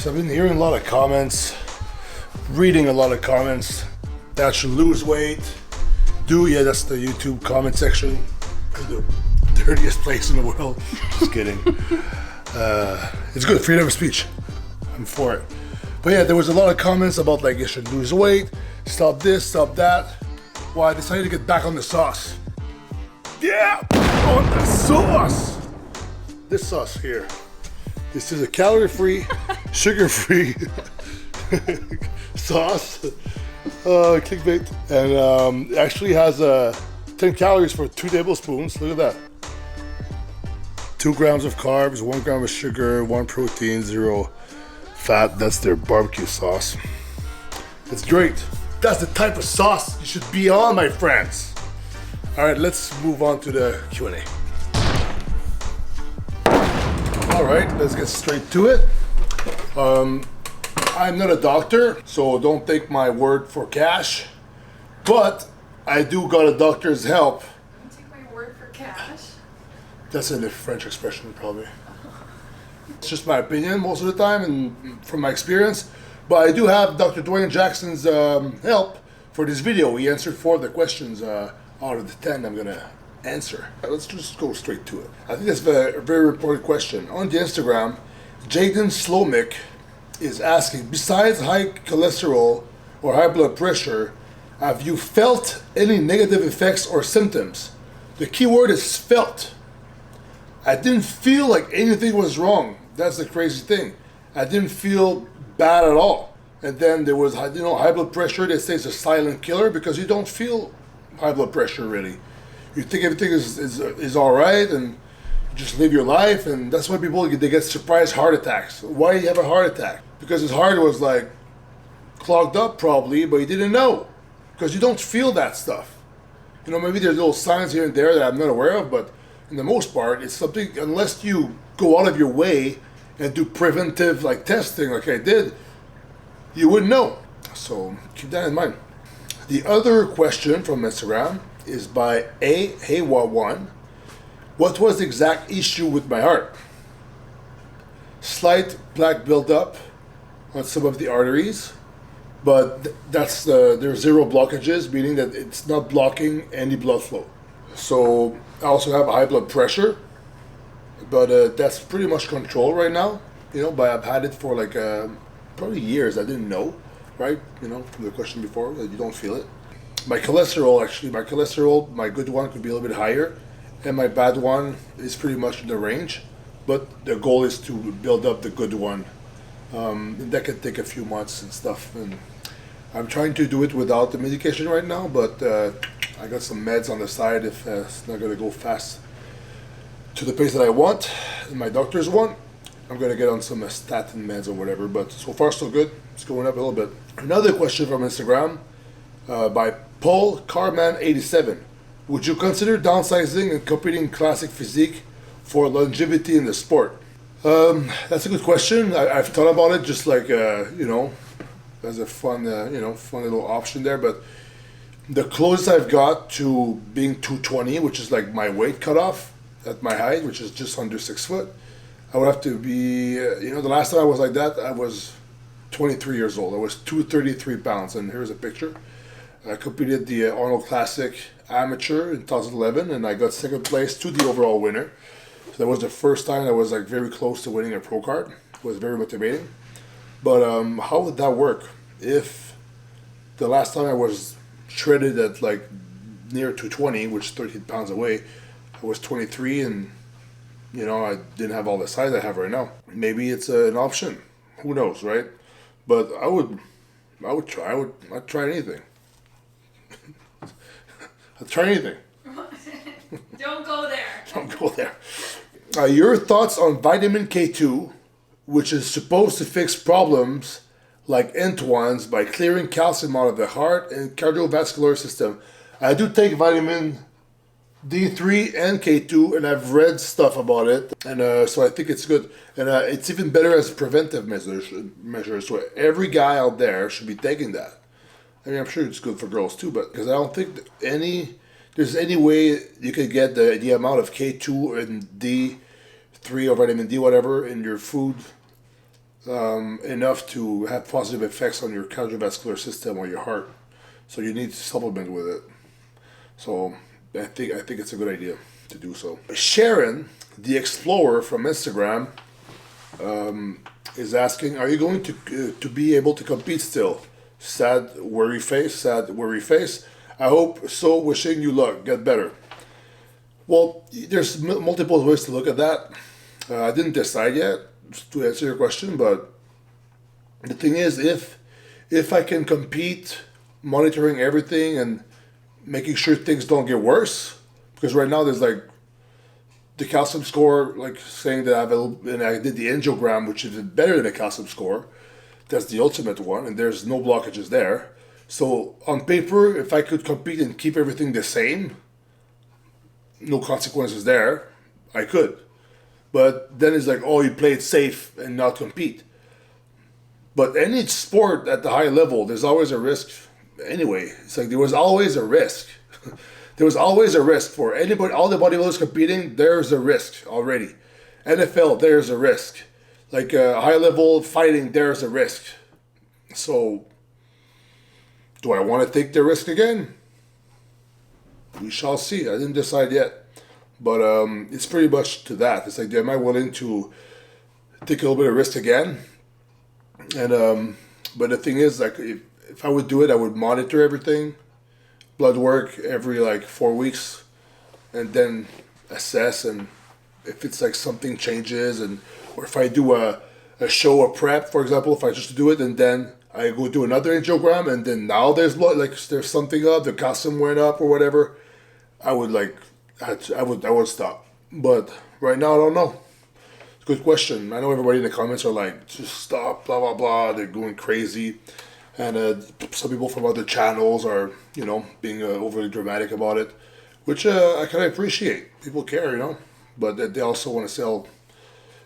So I've been hearing a lot of comments, reading a lot of comments that should lose weight. Yeah, that's the YouTube comment section. The dirtiest place in the world. Just kidding. It's good, freedom of speech. I'm for it. But yeah, there was a lot of comments about like you should lose weight, stop this, stop that. Well, I decided to get back on the sauce. Yeah, on the sauce. This sauce here. This is a calorie-free, sugar-free sauce. Clickbait. And it actually has 10 calories for 2 tablespoons. Look at that. 2 grams of carbs, 1 gram of sugar, 1 protein, 0 fat. That's their barbecue sauce. It's great. That's the type of sauce you should be on, my friends. All right, let's move on to the Q&A. All right, let's get straight to it. I'm not a doctor, so don't take my word for cash, but I do got a doctor's help. Don't take my word for cash. That's a French expression, probably. It's just my opinion most of the time and from my experience, but I do have Dr. Dwayne Jackson's help for this video. He answered 4 of the questions out of the 10 I'm gonna answer. Let's just go straight to it. I think that's a very important question. On the Instagram, Jaden Slomick is asking, besides high cholesterol or high blood pressure, have you felt any negative effects or symptoms? The key word is felt. I didn't feel like anything was wrong. That's the crazy thing. I didn't feel bad at all. And then there was, high blood pressure. They say it's a silent killer because you don't feel high blood pressure really. You think everything is all right and you just live your life, and that's why people they get surprise heart attacks. Why do you have a heart attack? Because his heart was like clogged up probably, but he didn't know because you don't feel that stuff. Maybe there's little signs here and there that I'm not aware of, but in the most part, it's something, unless you go out of your way and do preventive like testing like I did, you wouldn't know. So keep that in mind. The other question from Instagram is by Haywa1. What was the exact issue with my heart? Slight plaque buildup on some of the arteries, but there's 0 blockages, meaning that it's not blocking any blood flow. So I also have high blood pressure, but that's pretty much controlled right now. But I've had it for like probably years. I didn't know, right? From the question before that you don't feel it. My cholesterol, my good one could be a little bit higher, and my bad one is pretty much in the range. But the goal is to build up the good one. And that could take a few months and stuff. And I'm trying to do it without the medication right now, but I got some meds on the side if it's not going to go fast to the pace that I want and my doctors want. I'm going to get on some statin meds or whatever, but so far so good. It's going up a little bit. Another question from Instagram by Paul Carman87. Would you consider downsizing and competing classic physique for longevity in the sport? That's a good question. I've thought about it, just like as a fun little option there. But the closest I've got to being 220, which is like my weight cutoff at my height, which is just under 6 foot, I would have to be. The last time I was like that, I was 23 years old. I was 233 pounds, and here's a picture. I competed the Arnold Classic Amateur in 2011, and I got 2nd place to the overall winner. So that was the first time I was like very close to winning a pro card. It was very motivating. But how would that work if the last time I was shredded at like near 220, which is 13 pounds away, I was 23 and I didn't have all the size I have right now. Maybe it's an option. Who knows, right? But I'd try anything. I'd try anything. Don't go there. Don't go there. Your thoughts on vitamin K2, which is supposed to fix problems like Antoine's by clearing calcium out of the heart and cardiovascular system. I do take vitamin D3 and K2, and I've read stuff about it, and so I think it's good. And it's even better as a preventive measure. So every guy out there should be taking that. I mean, I'm sure it's good for girls too, but because I don't think there's any way you could get the amount of K2 and D3 or vitamin D, whatever, in your food enough to have positive effects on your cardiovascular system or your heart. So you need to supplement with it. So I think it's a good idea to do so. Sharon, the explorer from Instagram, is asking, "Are you going to be able to compete still?" Sad worry face. Sad worry face. I hope so. Wishing you luck. Get better. Well, there's multiple ways to look at that. I didn't decide yet to answer your question, but the thing is, if I can compete, monitoring everything and making sure things don't get worse, because right now there's like the calcium score, like saying that and I did the angiogram, which is better than a calcium score. That's the ultimate one, and there's no blockages there. So on paper, if I could compete and keep everything the same, no consequences there, I could. But then it's like, oh, you play it safe and not compete. But any sport at the high level, there's always a risk. Anyway, it's like there was always a risk. There was always a risk for anybody, all the bodybuilders competing. There's a risk already. NFL, there's a risk. Like high level fighting, there's a risk. So, do I want to take the risk again? We shall see. I didn't decide yet. But it's pretty much to that. It's like, am I willing to take a little bit of risk again? And but the thing is, like, if I would do it, I would monitor everything, blood work every like 4 weeks, and then assess. And if it's like something changes, and or if I do a show, a prep, for example, if I just do it and then I go do another angiogram, and then now there's blood, like there's something up, the calcium went up or whatever, I would like, I would stop. But right now, I don't know. It's a good question. I know everybody in the comments are like, just stop, blah blah blah. They're going crazy, and some people from other channels are, being overly dramatic about it, which I kind of appreciate. People care, but they also want to sell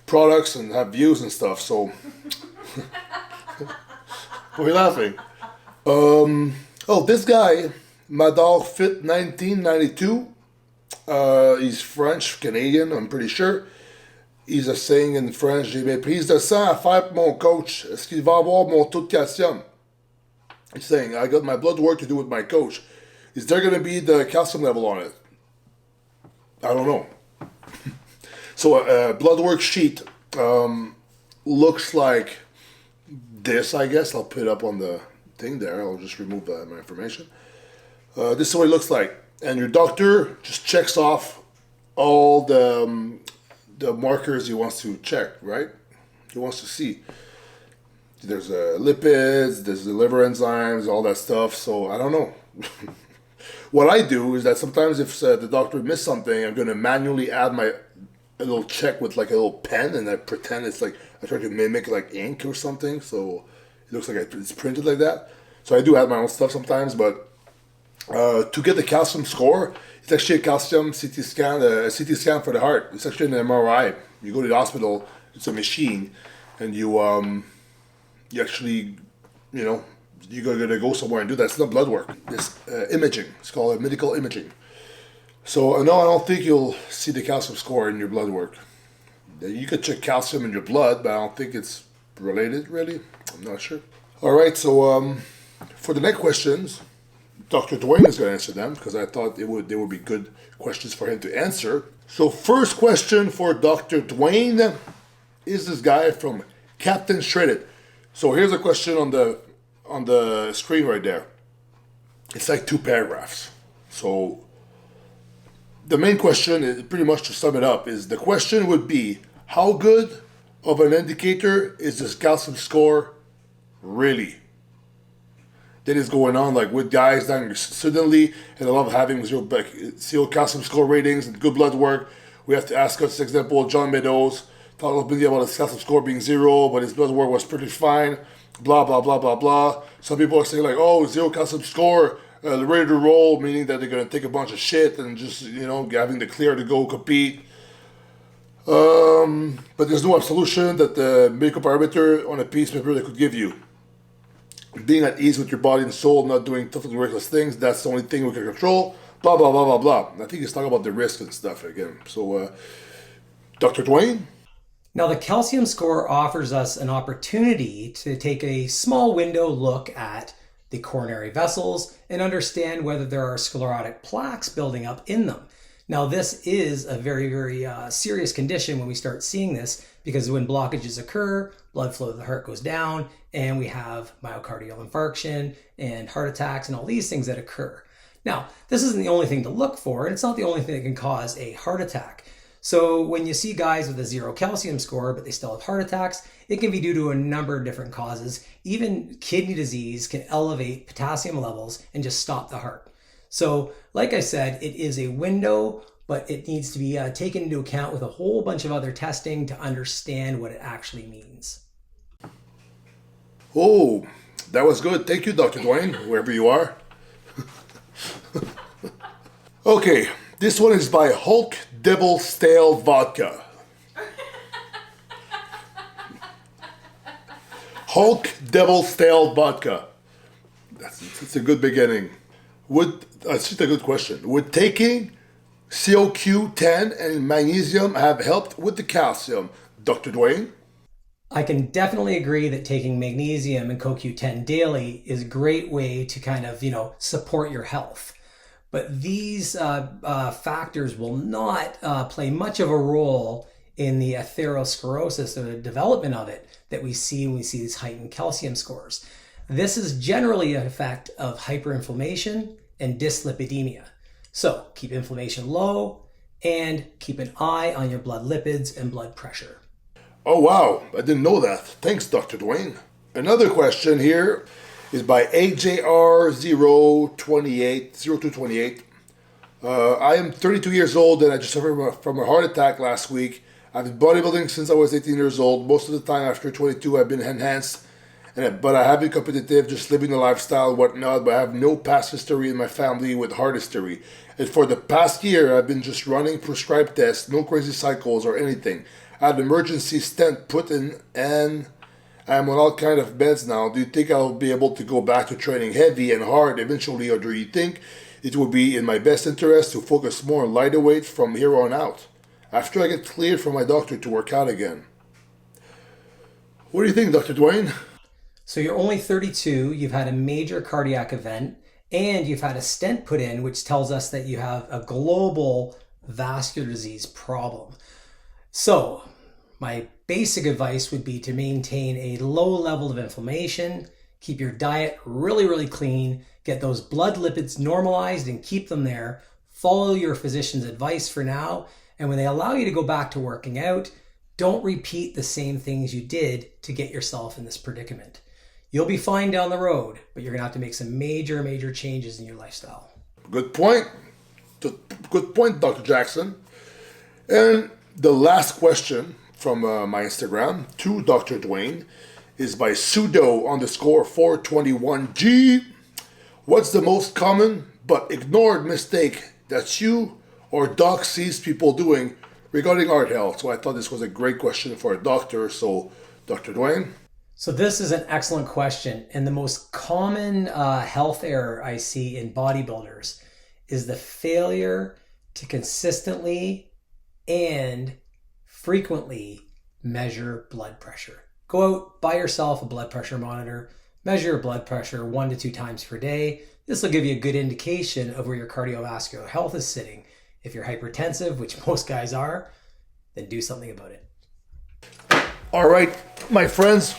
products and have views and stuff. So, why are you laughing? Oh, this guy, Madar Fit 1992. He's French, Canadian, I'm pretty sure. He's a saying in French, j'ai mes prises de sang à faire pour mon coach. Est-ce qu'il va avoir mon taux de calcium? He's saying, I got my blood work to do with my coach. Is there going to be the calcium level on it? I don't know. So a blood work sheet looks like this, I guess. I'll put it up on the thing there. I'll just remove my information. This is what it looks like. And your doctor just checks off all the markers he wants to check, right? He wants to see. There's lipids, there's the liver enzymes, all that stuff. So I don't know. What I do is that sometimes if the doctor missed something, I'm going to manually add a little check with like a little pen, and I pretend it's like, I try to mimic like ink or something. So it looks like it's printed like that. So I do add my own stuff sometimes, but to get the calcium score, it's actually a calcium CT scan, a CT scan for the heart. It's actually an MRI. You go to the hospital, it's a machine, and you actually, you gotta go somewhere and do that. It's not blood work. It's imaging. It's called medical imaging. So no, I don't think you'll see the calcium score in your blood work. You could check calcium in your blood, but I don't think it's related, really. I'm not sure. All right, so for the next questions, Dr. Dwayne is going to answer them because I thought they would be good questions for him to answer. So first question for Dr. Dwayne is this guy from Captain Shredded. So here's a question on the screen right there. It's like 2 paragraphs. So the main question is pretty much, to sum it up, is the question would be, how good of an indicator is this calcium score really? That is going on like with guys that suddenly, and I love having zero calcium score ratings and good blood work. We have to ask us, for example, John Meadows talked openly about his calcium score being 0, but his blood work was pretty fine. Blah blah blah blah blah. Some people are saying like, oh, 0 calcium score, ready to roll, meaning that they're gonna take a bunch of shit and just having the clear to go compete. But there's no absolution that the medical parameter on a pacemaker that could give you. Being at ease with your body and soul, not doing tough and reckless things, that's the only thing we can control. Blah, blah, blah, blah, blah. I think he's talking about the risk and stuff again. So, Dr. Dwayne? Now, the calcium score offers us an opportunity to take a small window look at the coronary vessels and understand whether there are sclerotic plaques building up in them. Now, this is a very serious condition when we start seeing this, because when blockages occur, blood flow to the heart goes down, and we have myocardial infarction and heart attacks and all these things that occur. Now, this isn't the only thing to look for, and it's not the only thing that can cause a heart attack. So when you see guys with a 0 calcium score, but they still have heart attacks, it can be due to a number of different causes. Even kidney disease can elevate potassium levels and just stop the heart. So like I said, it is a window, but it needs to be taken into account with a whole bunch of other testing to understand what it actually means. Oh, that was good. Thank you, Dr. Dwayne, wherever you are. Okay, this one is by Hulk Devil Stale Vodka. Hulk Devil Stale Vodka. That's a good beginning. That's just a good question. Would taking CoQ10 and magnesium have helped with the calcium, Dr. Dwayne? I can definitely agree that taking magnesium and CoQ10 daily is a great way to kind of, support your health. But these factors will not play much of a role in the atherosclerosis or the development of it that we see when we see these heightened calcium scores. This is generally an effect of hyperinflammation and dyslipidemia. So keep inflammation low and keep an eye on your blood lipids and blood pressure. Oh wow, I didn't know that. Thanks, Dr. Dwayne. Another question here is by AJR0228. I am 32 years old and I just suffered from a heart attack last week. I've been bodybuilding since I was 18 years old. Most of the time after 22 I've been enhanced, but I have been competitive, just living the lifestyle and whatnot, but I have no past history in my family with heart history. And for the past year I've been just running prescribed tests, no crazy cycles or anything. I had an emergency stent put in and I'm on all kind of meds now. Do you think I'll be able to go back to training heavy and hard eventually, or do you think it will be in my best interest to focus more on lighter weight from here on out, after I get cleared from my doctor to work out again? What do you think, Dr. Dwayne? So you're only 32, you've had a major cardiac event, and you've had a stent put in, which tells us that you have a global vascular disease problem. So my basic advice would be to maintain a low level of inflammation, keep your diet really clean, get those blood lipids normalized and keep them there. Follow your physician's advice for now, and when they allow you to go back to working out, don't repeat the same things you did to get yourself in this predicament. You'll be fine down the road, but you're gonna have to make some major changes in your lifestyle. Good point. Good point, Dr. Jackson. And the last question from my Instagram to Dr. Dwayne is by pseudo_421G. What's the most common but ignored mistake that you or doc sees people doing regarding heart health? So I thought this was a great question for a doctor. So Dr. Dwayne? So this is an excellent question. And the most common health error I see in bodybuilders is the failure to consistently and frequently measure blood pressure. Go out, buy yourself a blood pressure monitor, measure your blood pressure 1 to 2 times per day. This will give you a good indication of where your cardiovascular health is sitting. If you're hypertensive, which most guys are, then do something about it. All right, my friends,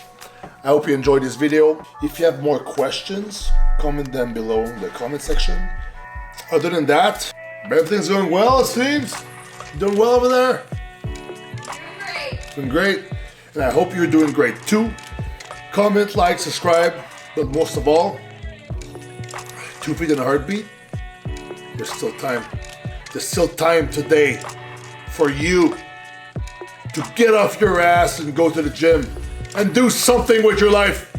I hope you enjoyed this video. If you have more questions, comment them below in the comment section. Other than that, everything's going well, it seems. Doing well over there? Doing great. And I hope you're doing great too. Comment, like, subscribe, but most of all, 2 feet in a heartbeat. There's still time. There's still time today for you to get off your ass and go to the gym and do something with your life.